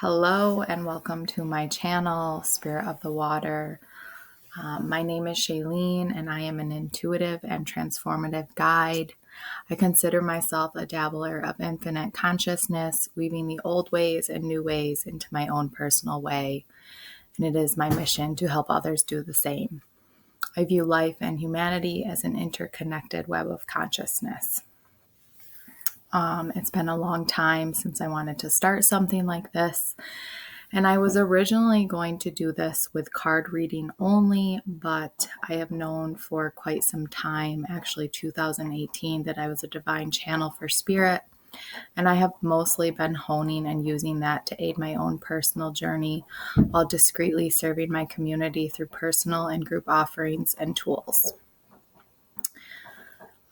Hello and welcome to my channel, Spirit of the Water. My name is Shailene and I am an intuitive and transformative guide. I consider myself a dabbler of infinite consciousness, weaving the old ways and new ways into my own personal way. And it is my mission to help others do the same. I view life and humanity as an interconnected web of consciousness. It's been a long time since I wanted to start something like this. And I was originally going to do this with card reading only, but I have known for quite some time, actually 2018, that I was a divine channel for spirit. And I have mostly been honing and using that to aid my own personal journey while discreetly serving my community through personal and group offerings and tools.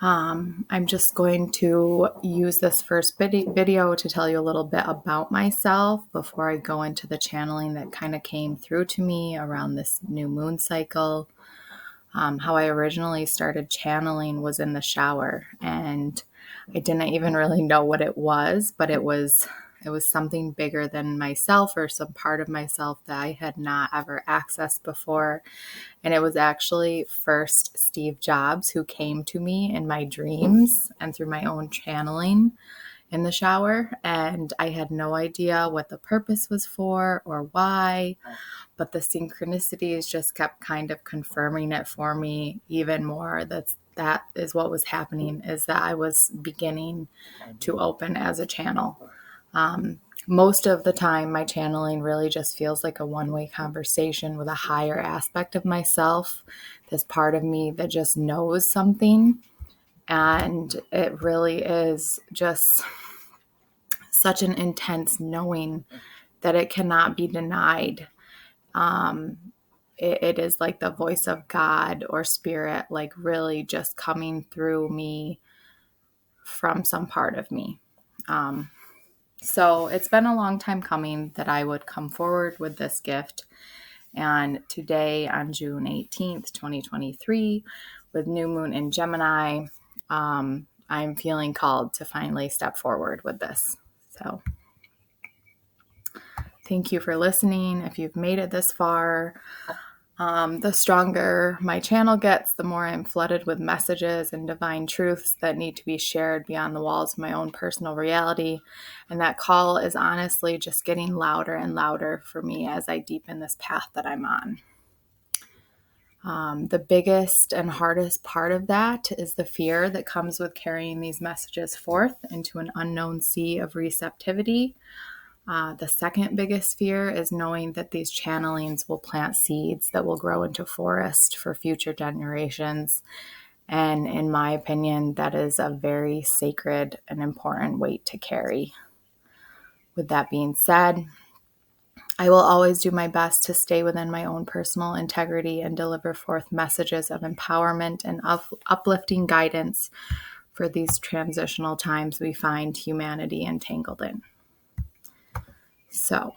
I'm just going to use this first video to tell you a little bit about myself before I go into the channeling that kind of came through to me around this new moon cycle. How I originally started channeling was in the shower, and I didn't even really know what it was, but it was something bigger than myself, or some part of myself that I had not ever accessed before. And it was actually first Steve Jobs who came to me in my dreams and through my own channeling in the shower. And I had no idea what the purpose was for or why, but the synchronicities just kept kind of confirming it for me even more. That is what was happening, is that I was beginning to open as a channel. Most of the time, my channeling really just feels like a one-way conversation with a higher aspect of myself, this part of me that just knows something. And it really is just such an intense knowing that it cannot be denied. It is like the voice of God or spirit, like really just coming through me from some part of me. So it's been a long time coming that I would come forward with this gift. And today, on June 18th, 2023, with new moon in Gemini, I'm feeling called to finally step forward with this. So thank you for listening. If you've made it this far, the stronger my channel gets, the more I'm flooded with messages and divine truths that need to be shared beyond the walls of my own personal reality. And that call is honestly just getting louder and louder for me as I deepen this path that I'm on. The biggest and hardest part of that is the fear that comes with carrying these messages forth into an unknown sea of receptivity. The second biggest fear is knowing that these channelings will plant seeds that will grow into forest for future generations. And in my opinion, that is a very sacred and important weight to carry. With that being said, I will always do my best to stay within my own personal integrity and deliver forth messages of empowerment and uplifting guidance for these transitional times we find humanity entangled in. So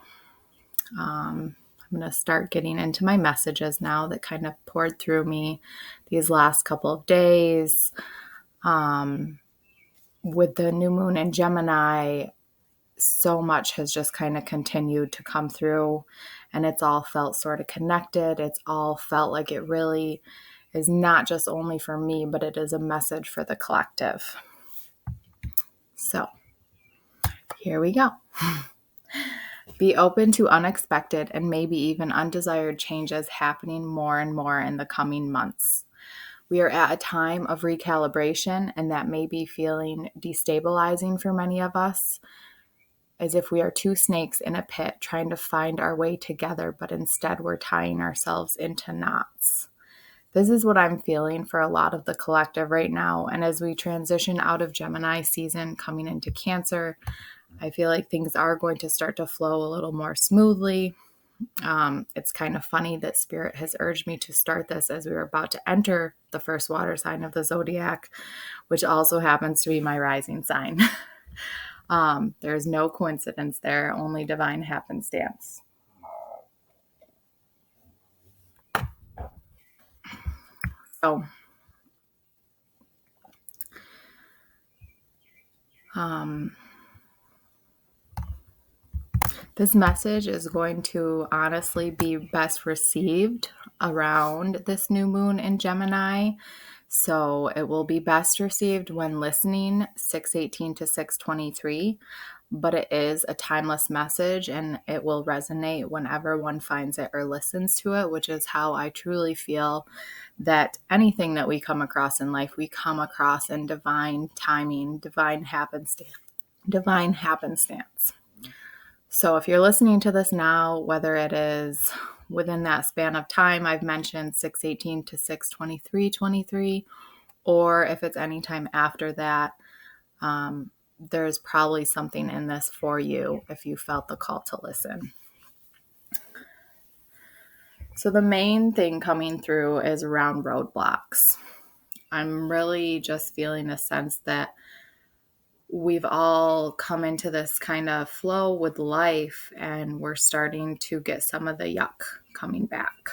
I'm going to start getting into my messages now that kind of poured through me these last couple of days. With the new moon in Gemini, so much has just kind of continued to come through, and it's all felt sort of connected. It's all felt like it really is not just only for me, but it is a message for the collective. So here we go. Be open to unexpected and maybe even undesired changes happening more and more in the coming months. We are at a time of recalibration, and that may be feeling destabilizing for many of us, as if we are two snakes in a pit trying to find our way together, but instead we're tying ourselves into knots. This is what I'm feeling for a lot of the collective right now. And as we transition out of Gemini season, coming into Cancer, I feel like things are going to start to flow a little more smoothly. It's kind of funny that Spirit has urged me to start this as we were about to enter the first water sign of the zodiac, which also happens to be my rising sign. There's no coincidence there, only divine happenstance. So, This message is going to honestly be best received around this new moon in Gemini. So it will be best received when listening 618 to 623, but it is a timeless message and it will resonate whenever one finds it or listens to it, which is how I truly feel that anything that we come across in life, we come across in divine timing, divine happenstance. So if you're listening to this now, whether it is within that span of time I've mentioned 618 to 623, or if it's anytime after that, there's probably something in this for you if you felt the call to listen. So the main thing coming through is around roadblocks. I'm really just feeling a sense that we've all come into this kind of flow with life and we're starting to get some of the yuck coming back.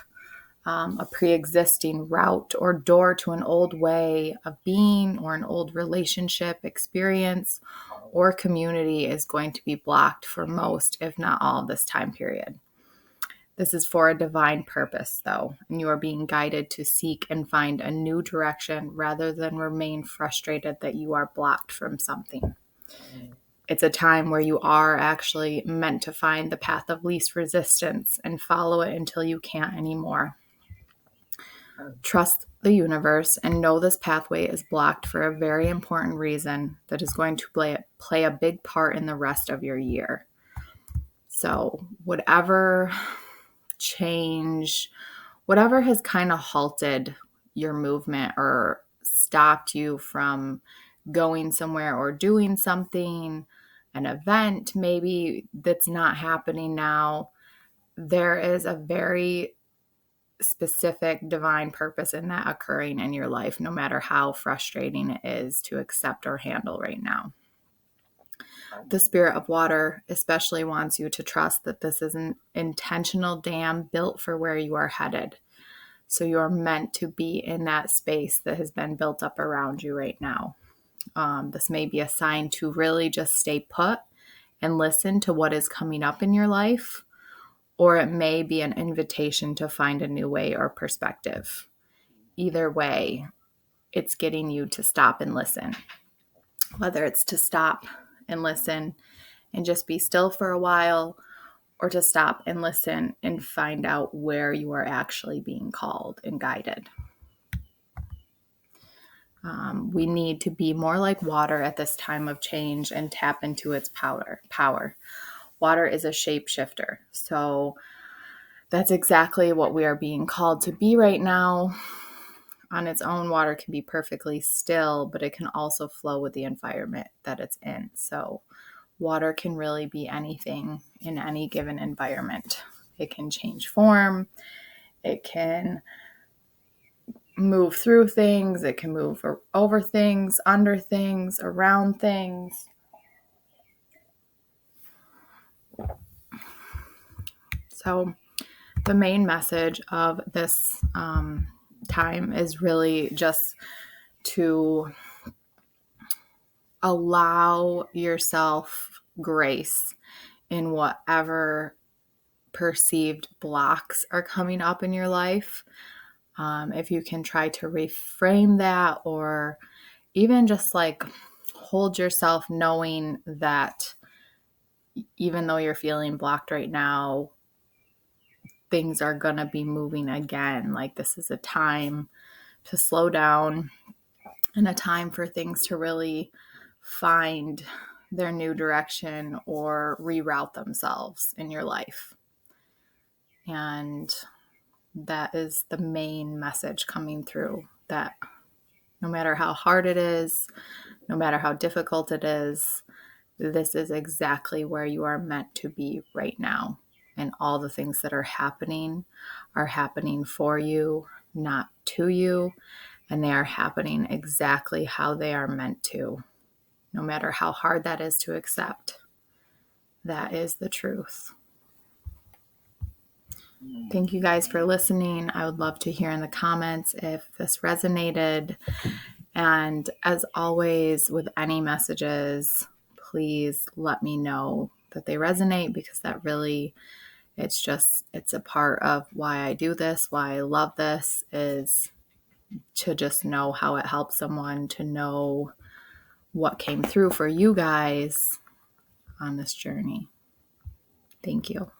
A pre-existing route or door to an old way of being or an old relationship experience or community is going to be blocked for most, if not all, of this time period. This is for a divine purpose, though, and you are being guided to seek and find a new direction rather than remain frustrated that you are blocked from something. It's a time where you are actually meant to find the path of least resistance and follow it until you can't anymore. Trust the universe and know this pathway is blocked for a very important reason that is going to play a big part in the rest of your year. So whatever change, whatever has kind of halted your movement or stopped you from going somewhere or doing something, an event maybe that's not happening now, there is a very specific divine purpose in that occurring in your life, no matter how frustrating it is to accept or handle right now. The spirit of water especially wants you to trust that this is an intentional dam built for where you are headed. So you're meant to be in that space that has been built up around you right now. This may be a sign to really just stay put and listen to what is coming up in your life, or it may be an invitation to find a new way or perspective. Either way, it's getting you to stop and listen. Whether it's to stop and listen and just be still for a while, or to stop and listen and find out where you are actually being called and guided. We need to be more like water at this time of change and tap into its power. Water is a shapeshifter. So that's exactly what we are being called to be right now. On its own, water can be perfectly still, but it can also flow with the environment that it's in. So water can really be anything in any given environment. It can change form. It can move through things. It can move over things, under things, around things. So the main message of this time is really just to allow yourself grace in whatever perceived blocks are coming up in your life. If you can try to reframe that, or even just like hold yourself knowing that even though you're feeling blocked right now, things are going to be moving again. Like this is a time to slow down and a time for things to really find their new direction or reroute themselves in your life. And that is the main message coming through, that no matter how hard it is, no matter how difficult it is, this is exactly where you are meant to be right now. And all the things that are happening for you, not to you. And they are happening exactly how they are meant to, no matter how hard that is to accept. That is the truth. Thank you guys for listening. I would love to hear in the comments if this resonated. And as always, with any messages, please let me know that they resonate, because that really, it's a part of why I do this, why I love this, is to just know how it helps someone, to know what came through for you guys on this journey. Thank you.